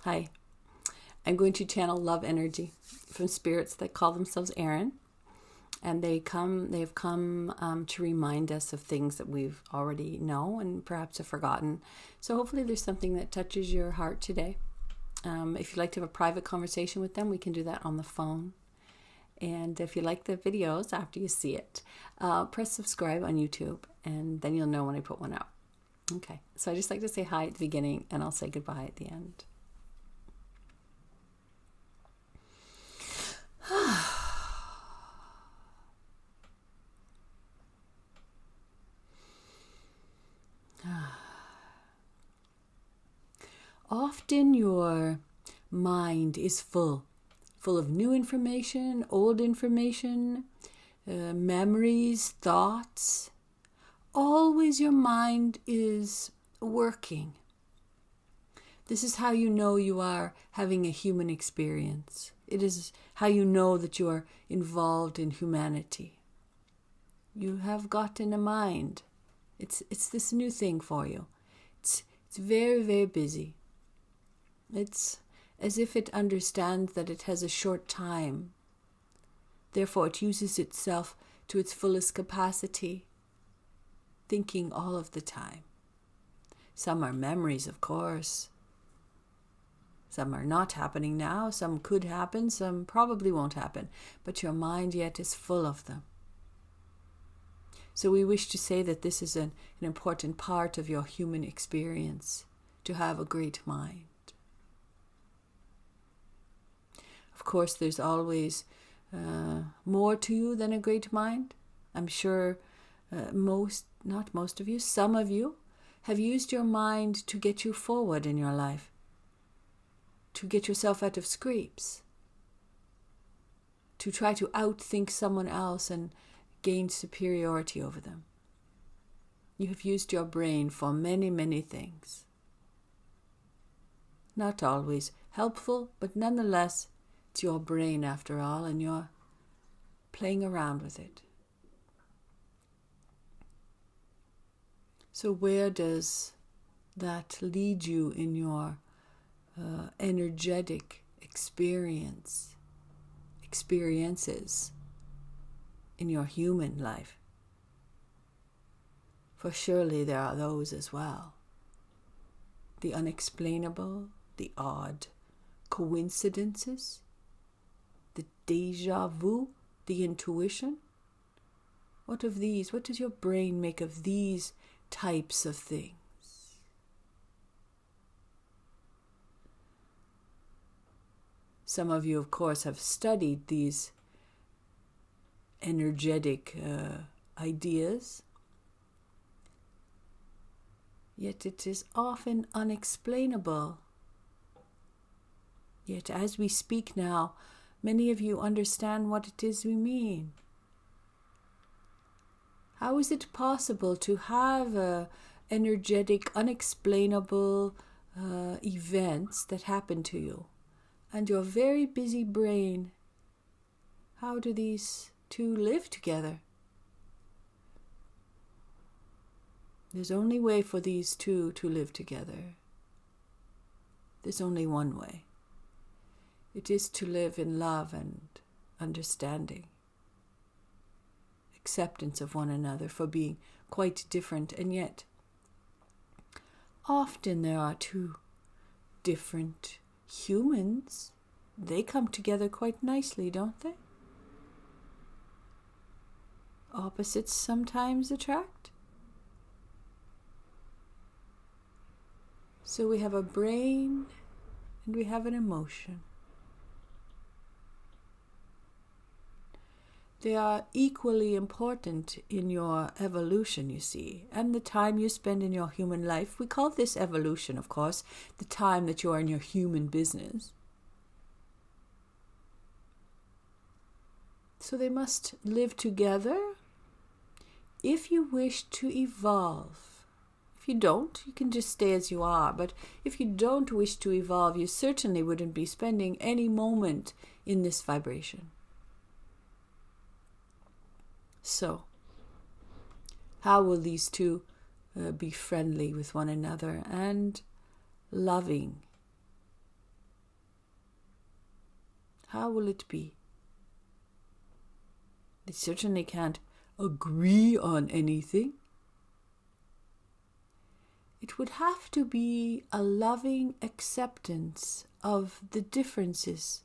Hi. I'm going to channel love energy from spirits that call themselves Aaron. And they've come to remind us of things that we've already know and perhaps have forgotten. So hopefully there's something that touches your heart today. If you'd like to have a private conversation with them, we can do that on the phone. And if you like the videos after you see it, press subscribe on YouTube, and then you'll know when I put one out. Okay, so I just like to say hi at the beginning, and I'll say goodbye at the end. Often your mind is full of new information, old information, memories, thoughts. Always your mind is working. This is how you know you are having a human experience. It is how you know that you are involved in humanity. You have gotten a mind. It's this new thing for you. It's very, very busy. It's as if it understands that it has a short time. Therefore, it uses itself to its fullest capacity, thinking all of the time. Some are memories, of course. Some are not happening now. Some could happen. Some probably won't happen. But your mind yet is full of them. So we wish to say that this is an important part of your human experience, to have a great mind. Of course, there's always more to you than a great mind. I'm sure not most of you, some of you have used your mind to get you forward in your life, to get yourself out of scrapes, to try to outthink someone else and gain superiority over them. You have used your brain for many, many things. Not always helpful, but nonetheless, it's your brain after all, and you're playing around with it. So where does that lead you in your energetic experiences in your human life? For surely there are those as well. The unexplainable, the odd coincidences, the déjà vu, the intuition. What of these? What does your brain make of these types of things? Some of you, of course, have studied these energetic ideas, yet it is often unexplainable. Yet as we speak now, many of you understand what it is we mean. How is it possible to have energetic, unexplainable events that happen to you? And your very busy brain, how do these two live together? There's only way for these two to live together. There's only one way. It is to live in love and understanding, acceptance of one another for being quite different, and yet often there are two different humans. They come together quite nicely, don't they? Opposites sometimes attract. So we have a brain and we have an emotion. They are equally important in your evolution, you see, and the time you spend in your human life. We call this evolution, of course, the time that you are in your human business. So they must live together if you wish to evolve. If you don't, you can just stay as you are. But if you don't wish to evolve, you certainly wouldn't be spending any moment in this vibration. So, how will these two be friendly with one another and loving How will it be? They certainly can't agree on anything. It would have to be a loving acceptance of the differences.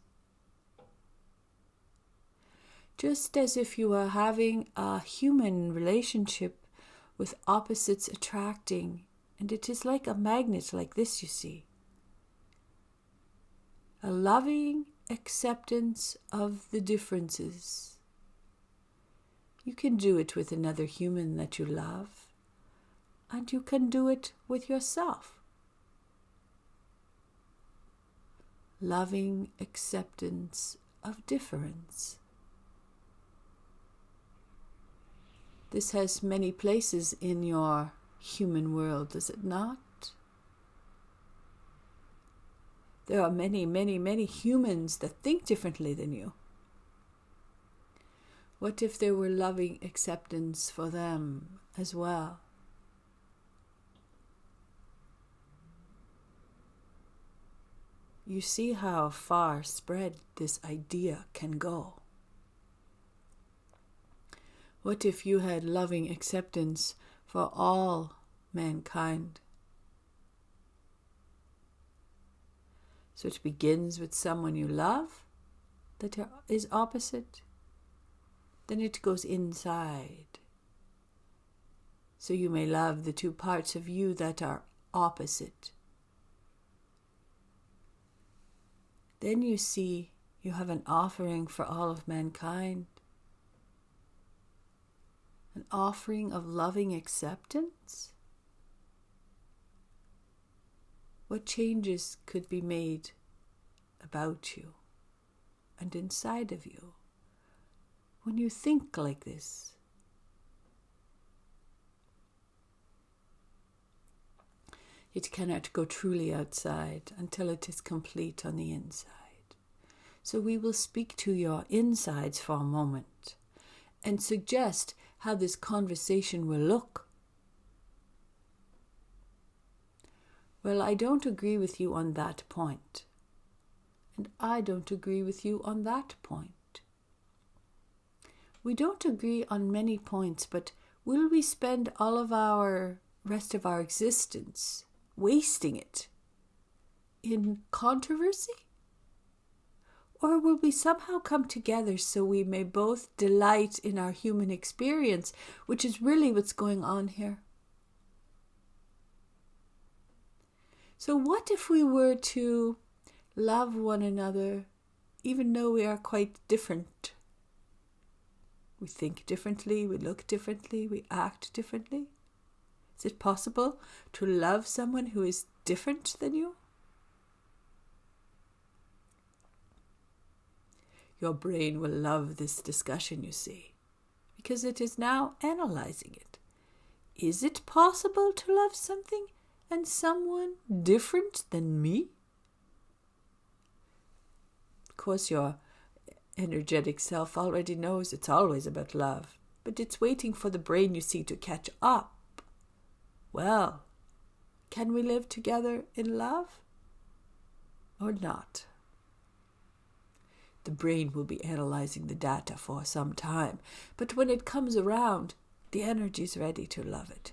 Just as if you were having a human relationship with opposites attracting, and it is like a magnet like this, you see. A loving acceptance of the differences. You can do it with another human that you love, and you can do it with yourself. Loving acceptance of difference. This has many places in your human world, does it not? There are many, many, many humans that think differently than you. What if there were loving acceptance for them as well? You see how far spread this idea can go. What if you had loving acceptance for all mankind? So it begins with someone you love that is opposite. Then it goes inside. So you may love the two parts of you that are opposite. Then you see you have an offering for all of mankind. An offering of loving acceptance? What changes could be made about you and inside of you when you think like this? It cannot go truly outside until it is complete on the inside. So we will speak to your insides for a moment and suggest how this conversation will look. Well, I don't agree with you on that point. And I don't agree with you on that point. We don't agree on many points, but will we spend all of our rest of our existence wasting it in controversy? Or will we somehow come together so we may both delight in our human experience, which is really what's going on here? So what if we were to love one another even though we are quite different? We think differently, we look differently, we act differently. Is it possible to love someone who is different than you? Your brain will love this discussion, you see, because it is now analyzing it. Is it possible to love something and someone different than me? Of course, your energetic self already knows it's always about love, but it's waiting for the brain, you see, to catch up. Well, can we live together in love or not? The brain will be analyzing the data for some time, but when it comes around, the energy is ready to love it.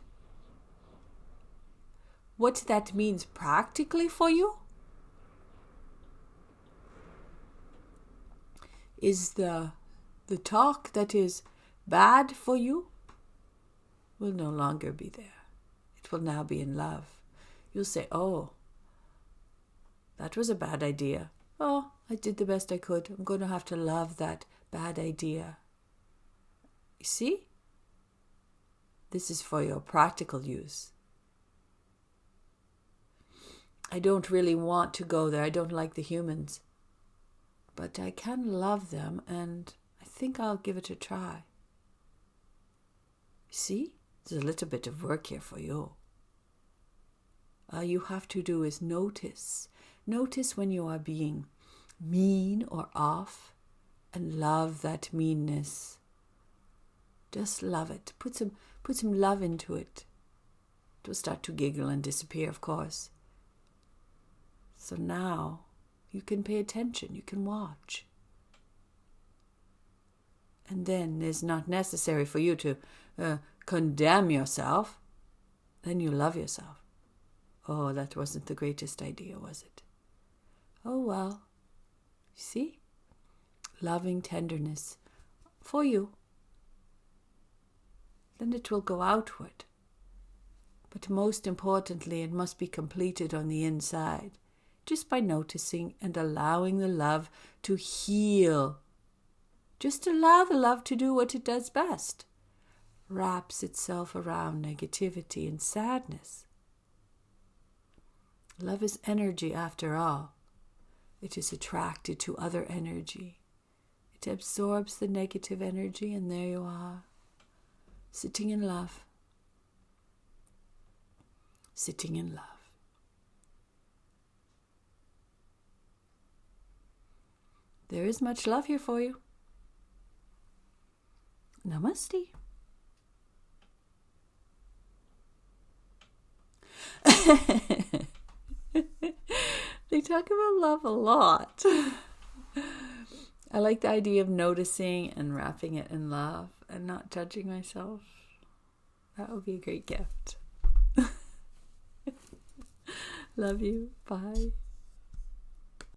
What that means practically for you is the talk that is bad for you will no longer be there. It will now be in love. You'll say, oh, that was a bad idea. Oh, I did the best I could. I'm going to have to love that bad idea. You see? This is for your practical use. I don't really want to go there. I don't like the humans. But I can love them, and I think I'll give it a try. See? There's a little bit of work here for you. All you have to do is notice. Notice when you are being mean or off, and love that meanness. Just love it. Put some love into it. It will start to giggle and disappear, of course. So now you can pay attention. You can watch. And then it's not necessary for you to condemn yourself. Then you love yourself. Oh, that wasn't the greatest idea, was it? Oh, well. See? Loving tenderness for you. Then it will go outward. But most importantly, it must be completed on the inside, just by noticing and allowing the love to heal. Just allow the love to do what it does best. Wraps itself around negativity and sadness. Love is energy after all. It is attracted to other energy. It absorbs the negative energy, and there you are, sitting in love. Sitting in love. There is much love here for you. Namaste. They talk about love a lot. I like the idea of noticing and wrapping it in love and not judging myself. That would be a great gift. Love you. Bye.